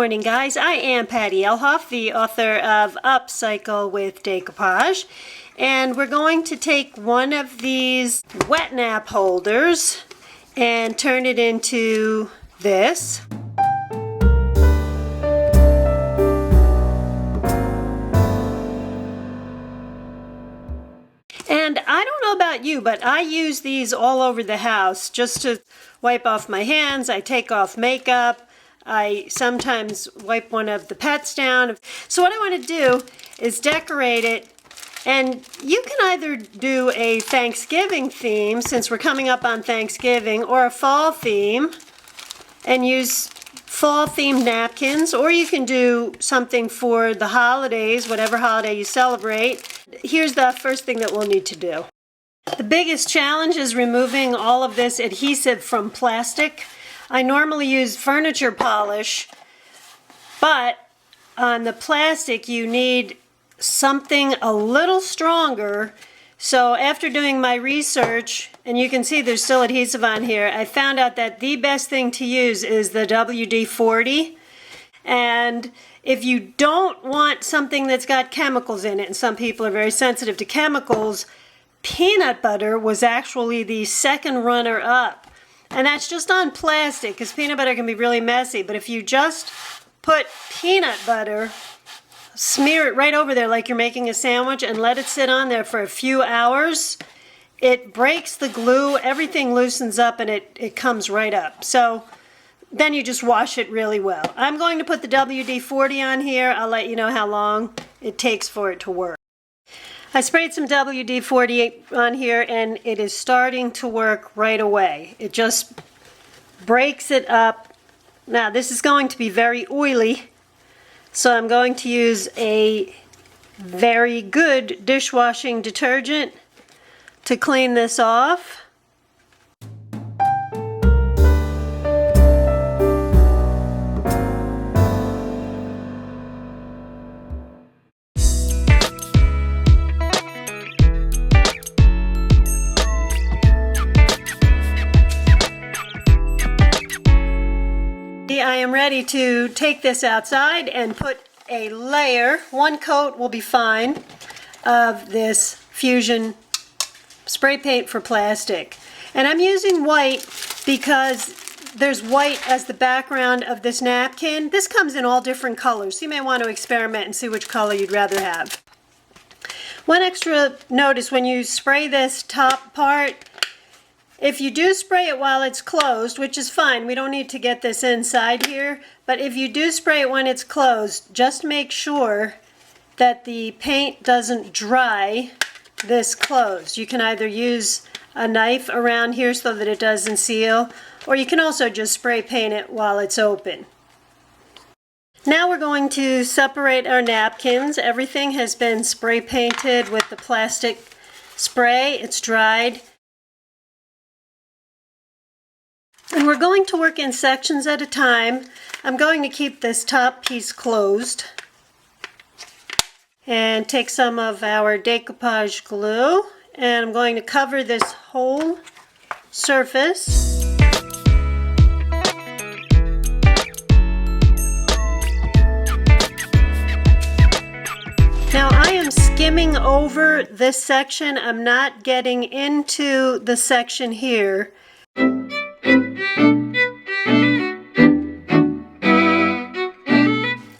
morning, guys. I am Patty Elhoff, the author of Upcycle with Decoupage, and we're going to take one of these wet nap holders and turn it into this. And I don't know about you, but I use these all over the house just to wipe off my hands. I take off makeup. I sometimes wipe one of the pets down. So what I want to do is decorate it, and you can either do a Thanksgiving theme, since we're coming up on Thanksgiving, or a fall theme and use fall themed napkins, or you can do something for the holidays, whatever holiday you celebrate. Here's the first thing that we'll need to do. The biggest challenge is removing all of this adhesive from plastic. I normally use furniture polish, but on the plastic you need something a little stronger. So after doing my research, and you can see there's still adhesive on here, I found out that the best thing to use is the WD-40. And if you don't want something that's got chemicals in it, and some people are very sensitive to chemicals, peanut butter was actually the second runner-up. And that's just on plastic, because peanut butter can be really messy. But if you just put peanut butter, smear it right over there like you're making a sandwich, and let it sit on there for a few hours, it breaks the glue, everything loosens up, and it comes right up. So then you just wash it really well. I'm going to put the WD-40 on here. I'll let you know how long it takes for it to work. I sprayed some WD-40 on here, and it is starting to work right away. It just breaks it up. Now this is going to be very oily, so I'm going to use a very good dishwashing detergent to clean this off. I am ready to take this outside and put a layer, one coat will be fine, of this Fusion spray paint for plastic. And I'm using white because there's white as the background of this napkin. This comes in all different colors, so you may want to experiment and see which color you'd rather have. One extra notice when you spray this top part, if you do spray it while it's closed, which is fine, we don't need to get this inside here, but if you do spray it when it's closed, just make sure that the paint doesn't dry this closed. You can either use a knife around here so that it doesn't seal, or you can also just spray paint it while it's open. Now we're going to separate our napkins. Everything has been spray painted with the plastic spray. It's dried. And we're going to work in sections at a time. I'm going to keep this top piece closed and take some of our decoupage glue, and I'm going to cover this whole surface. Now I am skimming over this section. I'm not getting into the section here.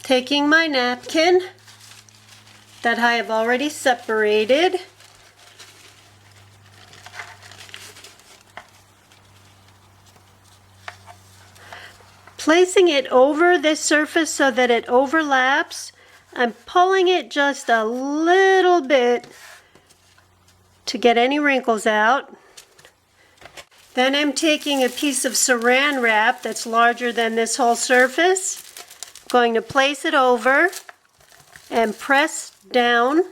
Taking my napkin that I have already separated, placing it over this surface so that it overlaps. I'm pulling it just a little bit to get any wrinkles out. Then I'm taking a piece of saran wrap that's larger than this whole surface, going to place it over and press down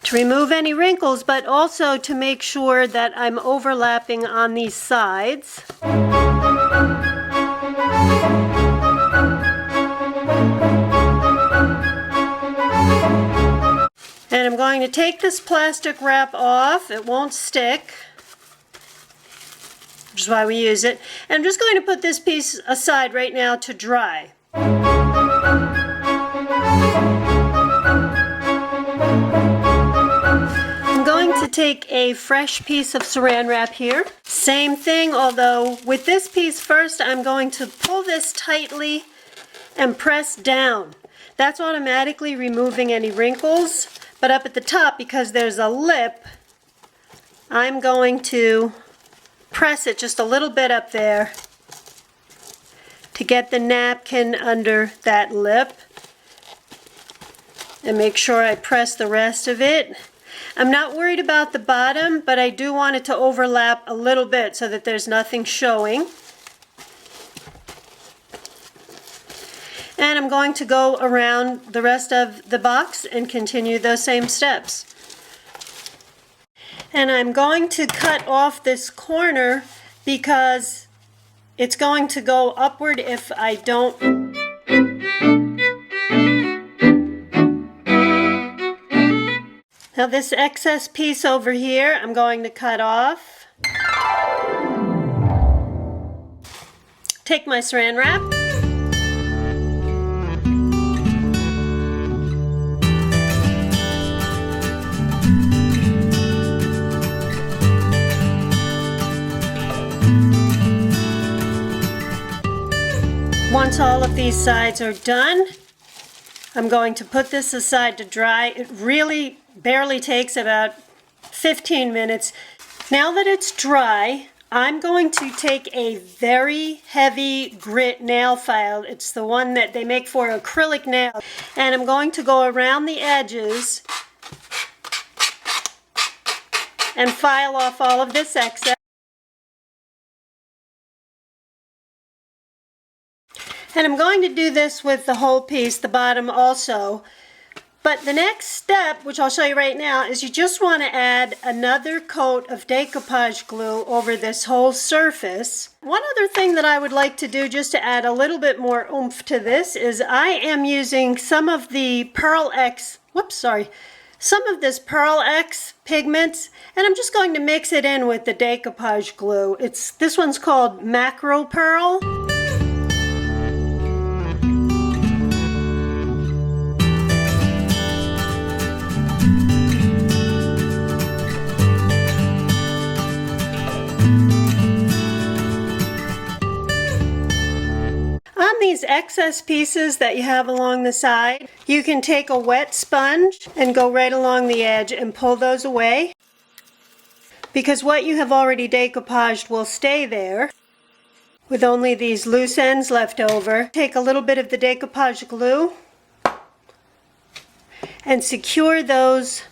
to remove any wrinkles, but also to make sure that I'm overlapping on these sides. And I'm going to take this plastic wrap off. It won't stick, which is why we use it. And I'm just going to put this piece aside right now to dry. I'm going to take a fresh piece of saran wrap here. Same thing, although with this piece first, I'm going to pull this tightly and press down. That's automatically removing any wrinkles, but up at the top, because there's a lip, I'm going to press it just a little bit up there to get the napkin under that lip, and make sure I press the rest of it. I'm not worried about the bottom, but I do want it to overlap a little bit so that there's nothing showing. And I'm going to go around the rest of the box and continue those same steps. And I'm going to cut off this corner because it's going to go upward if I don't. Now this excess piece over here, I'm going to cut off. Take my saran wrap. Once all of these sides are done, I'm going to put this aside to dry. It really barely takes about 15 minutes. Now that it's dry, I'm going to take a very heavy grit nail file. It's the one that they make for acrylic nails. And I'm going to go around the edges and file off all of this excess. And I'm going to do this with the whole piece, the bottom also. But the next step, which I'll show you right now, is you just want to add another coat of decoupage glue over this whole surface. One other thing that I would like to do just to add a little bit more oomph to this is I am using some of the Pearl X, some of this Pearl X pigments, and I'm just going to mix it in with the decoupage glue. This one's called Macro Pearl. These excess pieces that you have along the side, you can take a wet sponge and go right along the edge and pull those away, because what you have already decoupaged will stay there with only these loose ends left over. Take a little bit of the decoupage glue and secure those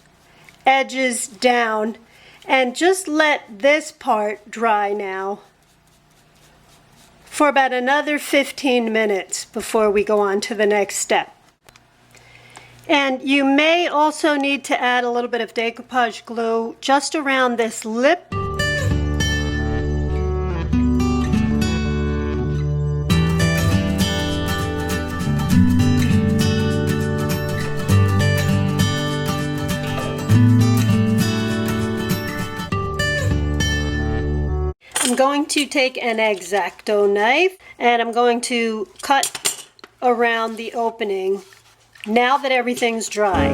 edges down, and just let this part dry now for about another 15 minutes before we go on to the next step. And you may also need to add a little bit of decoupage glue just around this lip. I'm going to take an X-Acto knife and I'm going to cut around the opening now that everything's dry.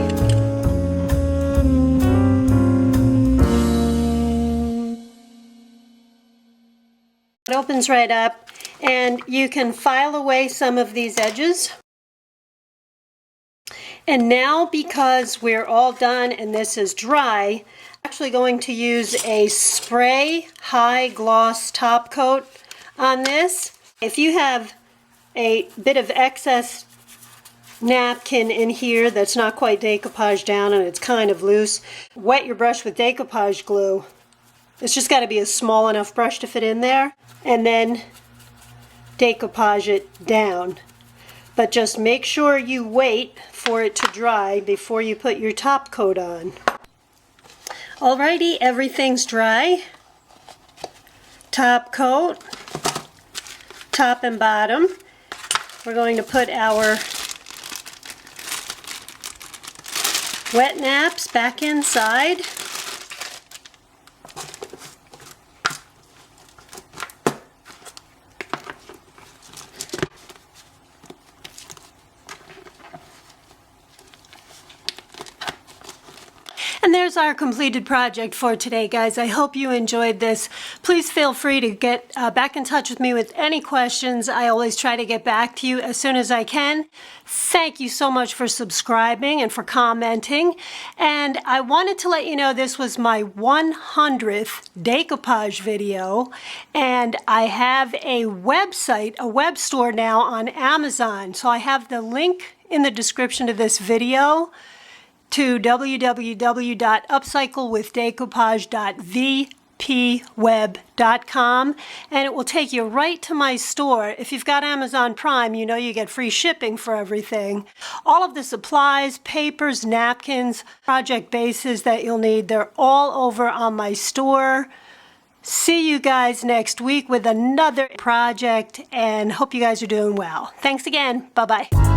It opens right up, and you can file away some of these edges. And now, because we're all done and this is dry, I'm actually going to use a spray high gloss top coat on this. If you have a bit of excess napkin in here that's not quite decoupaged down and it's kind of loose, wet your brush with decoupage glue. It's just got to be a small enough brush to fit in there, and then decoupage it down. But just make sure you wait for it to dry before you put your top coat on. Alrighty, everything's dry. Top coat, top and bottom. We're going to put our wet naps back inside. And there's our completed project for today, guys. I hope you enjoyed this. Please feel free to get back in touch with me with any questions. I always try to get back to you as soon as I can. Thank you so much for subscribing and for commenting. And I wanted to let you know this was my 100th decoupage video. And I have a website, a web store now on Amazon. So I have the link in the description of this video to www.upcyclewithdecoupage.vpweb.com, and it will take you right to my store. If you've got Amazon Prime, you know you get free shipping for everything. All of the supplies, papers, napkins, project bases that you'll need, they're all over on my store. See you guys next week with another project, and hope you guys are doing well. Thanks again. Bye-bye.